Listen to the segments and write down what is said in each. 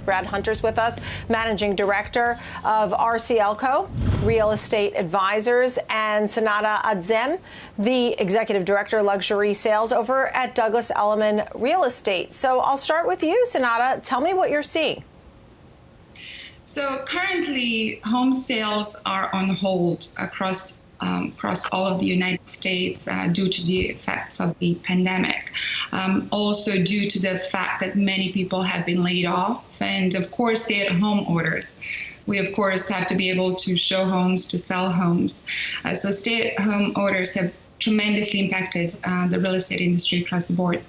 Brad Hunter's with us, Managing Director of RCLCO, Real Estate Advisors, and Senada Adzem, the Executive Director, Luxury Sales over at Douglas Elliman Real Estate. So I'll start with you, Senada. Tell me what you're seeing. So currently, home sales are on hold across all of the United States due to the effects of the pandemic. Also due to the fact that many people have been laid off, and of course stay-at-home orders. We of course have to be able to show homes, to sell homes. So stay-at-home orders have tremendously impacted the real estate industry across the board.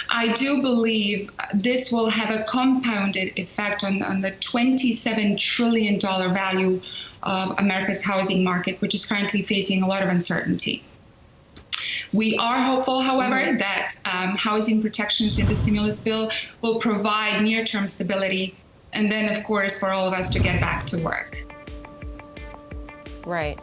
I do believe this will have a compounded effect on the $27 trillion value of America's housing market, which is currently facing a lot of uncertainty. We are hopeful, however, that housing protections in the stimulus bill will provide near-term stability, and then, of course, for all of us to get back to work. Right.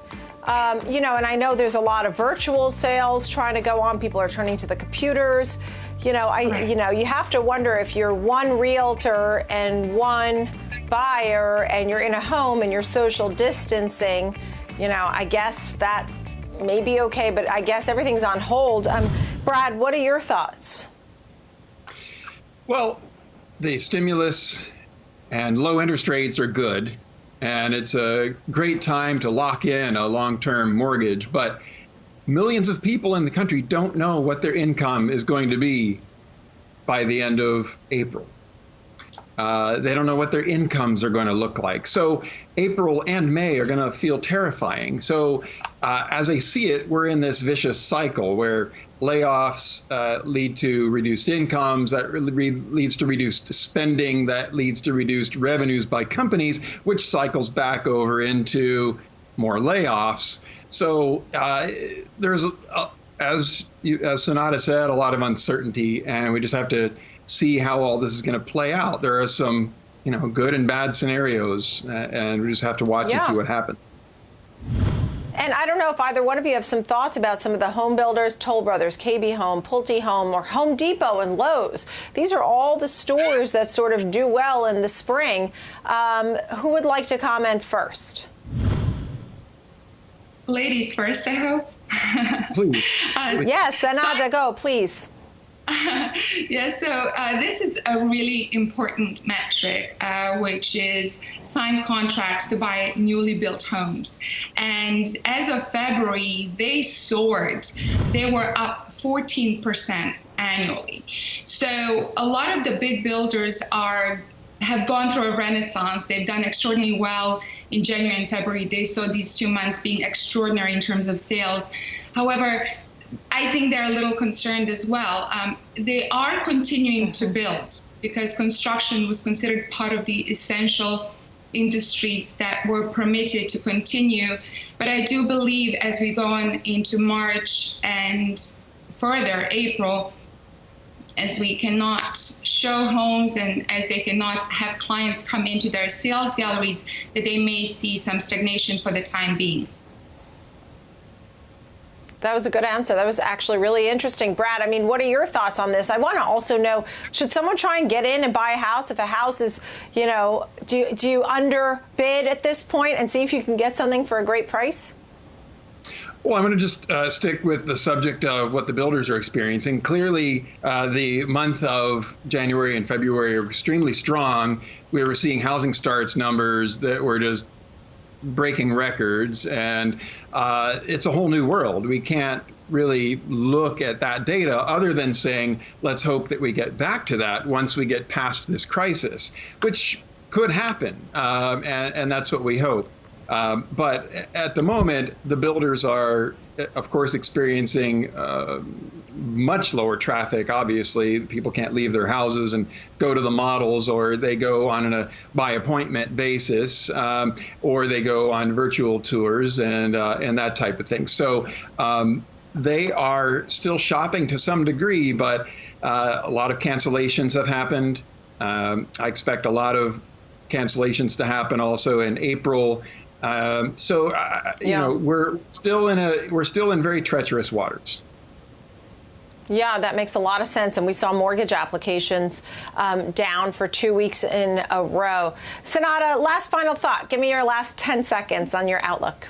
You know, and I know there's a lot of virtual sales trying to go on. People are turning to the computers. You know, you have to wonder if you're one realtor and one buyer and you're in a home and you're social distancing, you know, I guess that may be okay, but I guess everything's on hold. Brad, what are your thoughts? Well, the stimulus and low interest rates are good, and it's a great time to lock in a long-term mortgage, but millions of people in the country don't know what their income is going to be by the end of April. They don't know what their incomes are going to look like. So April and May are going to feel terrifying. So as I see it, we're in this vicious cycle where layoffs lead to reduced incomes, that leads to reduced spending, that leads to reduced revenues by companies, which cycles back over into more layoffs. So there's, as Senada said, a lot of uncertainty, and we just have to see how all this is going to play out. There are some, you know, good and bad scenarios, and we just have to watch and see what happens. And I don't know if either one of you have some thoughts about some of the home builders, Toll Brothers, KB Home, Pulte Home, or Home Depot and Lowe's. These are all the stores that sort of do well in the spring. Who would like to comment first? Ladies first, I hope. Please. Yes, Senada, go, please. Yeah, so this is a really important metric, which is signed contracts to buy newly built homes. And as of February, they soared. They were up 14% annually. So a lot of the big builders have gone through a renaissance. They've done extraordinarily well in January and February. They saw these 2 months being extraordinary in terms of sales. However, I think they're a little concerned as well. They are continuing to build because construction was considered part of the essential industries that were permitted to continue. But I do believe as we go on into March and further April, as we cannot show homes and as they cannot have clients come into their sales galleries, that they may see some stagnation for the time being. That was a good answer. That was actually really interesting. Brad, I mean, what are your thoughts on this? I want to also know, should someone try and get in and buy a house if a house is, you know, do you underbid at this point and see if you can get something for a great price? Well, I'm going to just stick with the subject of what the builders are experiencing. Clearly, the month of January and February are extremely strong. We were seeing housing starts numbers that were just breaking records, and it's a whole new world. We can't really look at that data other than saying, let's hope that we get back to that once we get past this crisis, which could happen, and that's what we hope. But at the moment, the builders are, of course, experiencing much lower traffic. Obviously, people can't leave their houses and go to the models, or they go on a by appointment basis, or they go on virtual tours and that type of thing. So they are still shopping to some degree, but a lot of cancellations have happened. I expect a lot of cancellations to happen also in April. You know, we're still in very treacherous waters. Yeah, that makes a lot of sense. And we saw mortgage applications down for 2 weeks in a row. Senada, last final thought. Give me your last 10 seconds on your outlook.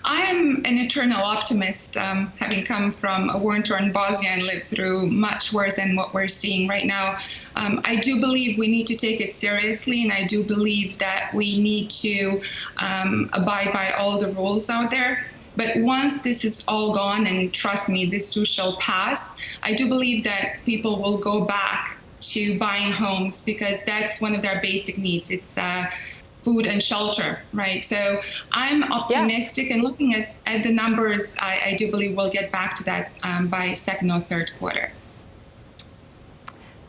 I am an eternal optimist, having come from a war-torn Bosnia and lived through much worse than what we're seeing right now. I do believe we need to take it seriously, and I do believe that we need to abide by all the rules out there. But once this is all gone, and trust me, this too shall pass, I do believe that people will go back to buying homes because that's one of their basic needs. It's food and shelter, right? So I'm optimistic, yes. And looking at the numbers, I do believe we'll get back to that by second or third quarter.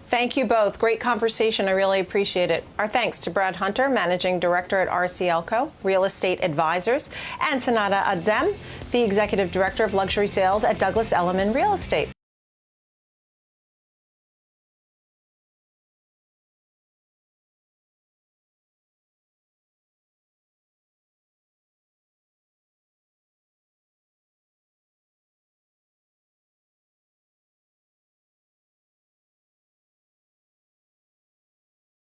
Thank you both. Great conversation. I really appreciate it. Our thanks to Brad Hunter, Managing Director at RCLCO Real Estate Advisors, and Senada Adzem, the Executive Director of Luxury Sales at Douglas Elliman Real Estate.